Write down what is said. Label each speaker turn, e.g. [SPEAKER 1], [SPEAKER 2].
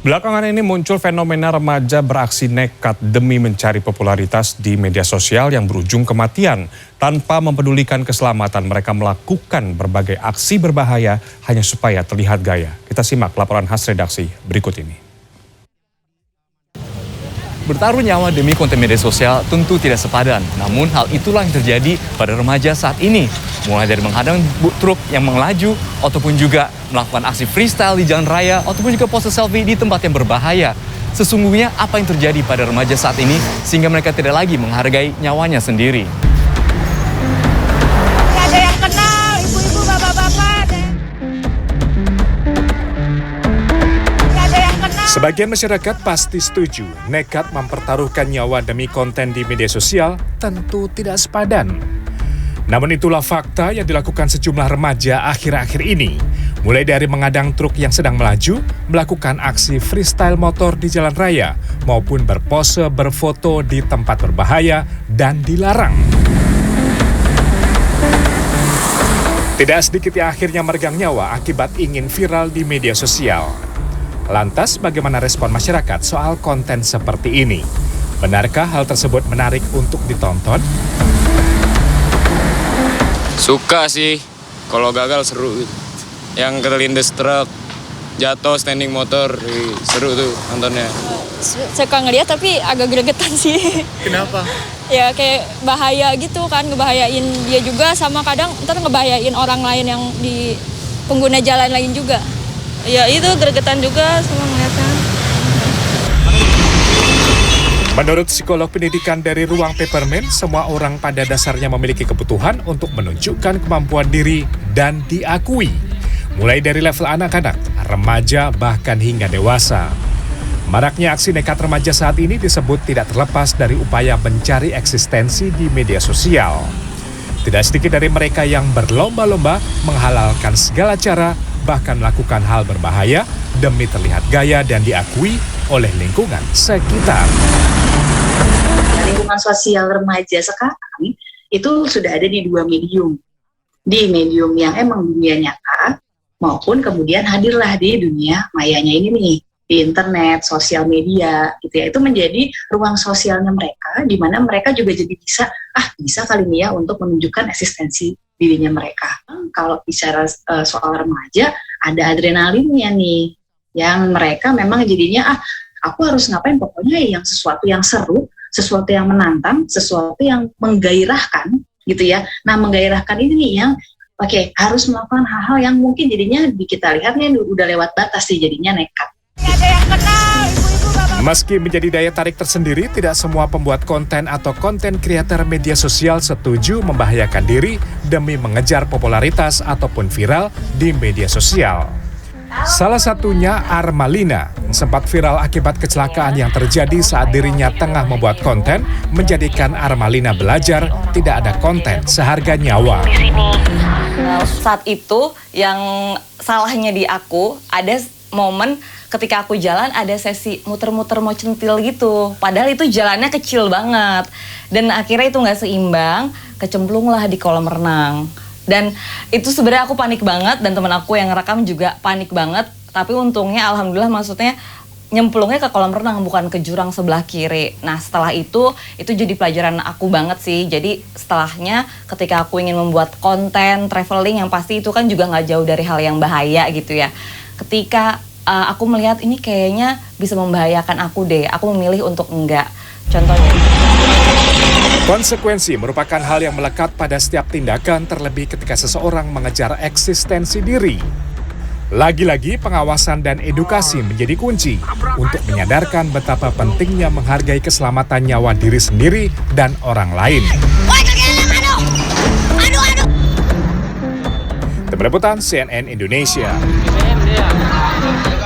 [SPEAKER 1] Belakangan ini muncul fenomena remaja beraksi nekat demi mencari popularitas di media sosial yang berujung kematian. Tanpa mempedulikan keselamatan, mereka melakukan berbagai aksi berbahaya hanya supaya terlihat gaya. Kita simak laporan khas redaksi berikut ini.
[SPEAKER 2] Bertaruh nyawa demi konten media sosial tentu tidak sepadan. Namun hal itulah yang terjadi pada remaja saat ini. Mulai dari menghadang truk yang melaju, ataupun juga melakukan aksi freestyle di jalan raya, ataupun juga pose selfie di tempat yang berbahaya. Sesungguhnya apa yang terjadi pada remaja saat ini sehingga mereka tidak lagi menghargai nyawanya sendiri.
[SPEAKER 3] Ada yang kenal, ibu-ibu, bapak-bapak. Ada yang kenal.
[SPEAKER 4] Sebagian masyarakat pasti setuju, nekat mempertaruhkan nyawa demi konten di media sosial tentu tidak sepadan. Namun itulah fakta yang dilakukan sejumlah remaja akhir-akhir ini. Mulai dari mengadang truk yang sedang melaju, melakukan aksi freestyle motor di jalan raya, maupun berpose berfoto di tempat berbahaya dan dilarang. Tidak sedikit yang akhirnya meregang nyawa akibat ingin viral di media sosial. Lantas bagaimana respon masyarakat soal konten seperti ini? Benarkah hal tersebut menarik untuk ditonton?
[SPEAKER 5] Suka sih, kalau gagal seru. Yang keterlindas truk, jatuh standing motor, seru tuh nontonnya.
[SPEAKER 6] Suka ngeliat tapi agak gregetan sih.
[SPEAKER 2] Kenapa?
[SPEAKER 6] Ya kayak bahaya gitu kan, ngebahayain dia juga sama kadang ntar ngebahayain orang lain yang di pengguna jalan lain juga. Ya itu gregetan juga sama ngeliatnya.
[SPEAKER 4] Menurut psikolog pendidikan dari Ruang Peppermint, semua orang pada dasarnya memiliki kebutuhan untuk menunjukkan kemampuan diri dan diakui. Mulai dari level anak-anak, remaja, bahkan hingga dewasa. Maraknya aksi nekat remaja saat ini disebut tidak terlepas dari upaya mencari eksistensi di media sosial. Tidak sedikit dari mereka yang berlomba-lomba menghalalkan segala cara, bahkan melakukan hal berbahaya demi terlihat gaya dan diakui oleh lingkungan sekitar.
[SPEAKER 7] Lingkungan sosial remaja sekarang itu sudah ada di dua medium. Di medium yang emang dunia nyata, maupun kemudian hadirlah di dunia mayanya ini nih, di internet, sosial media, gitu ya. Itu menjadi ruang sosialnya mereka, di mana mereka juga jadi bisa kali ini ya untuk menunjukkan eksistensi dirinya mereka. Kalau bicara soal remaja, ada adrenalinnya nih, yang mereka memang jadinya, aku harus ngapain, pokoknya yang sesuatu yang seru, sesuatu yang menantang, sesuatu yang menggairahkan, gitu ya. Nah, menggairahkan ini nih yang harus melakukan hal-hal yang mungkin jadinya kita lihatnya udah lewat batas sih, jadinya nekat.
[SPEAKER 3] Ada yang kenal, ibu-ibu, bapak-bapak.
[SPEAKER 4] Meski menjadi daya tarik tersendiri, tidak semua pembuat konten atau konten kreator media sosial setuju membahayakan diri demi mengejar popularitas ataupun viral di media sosial. Salah satunya Armalina, sempat viral akibat kecelakaan yang terjadi saat dirinya tengah membuat konten, menjadikan Armalina belajar tidak ada konten seharga nyawa.
[SPEAKER 8] Saat itu yang salahnya di aku, ada momen ketika aku jalan ada sesi muter-muter mau centil gitu. Padahal itu jalannya kecil banget. Dan akhirnya itu nggak seimbang, kecemplung lah di kolam renang. Dan itu sebenarnya aku panik banget dan teman aku yang ngerekam juga panik banget. Tapi untungnya alhamdulillah maksudnya nyemplungnya ke kolam renang bukan ke jurang sebelah kiri. Nah setelah itu jadi pelajaran aku banget sih. Jadi setelahnya ketika aku ingin membuat konten traveling yang pasti itu kan juga nggak jauh dari hal yang bahaya gitu ya. Ketika aku melihat ini kayaknya bisa membahayakan aku deh, aku memilih untuk enggak. Contohnya.
[SPEAKER 4] Konsekuensi merupakan hal yang melekat pada setiap tindakan, terlebih ketika seseorang mengejar eksistensi diri. Lagi-lagi pengawasan dan edukasi menjadi kunci untuk menyadarkan betapa pentingnya menghargai keselamatan nyawa diri sendiri dan orang lain. Tim Liputan CNN Indonesia.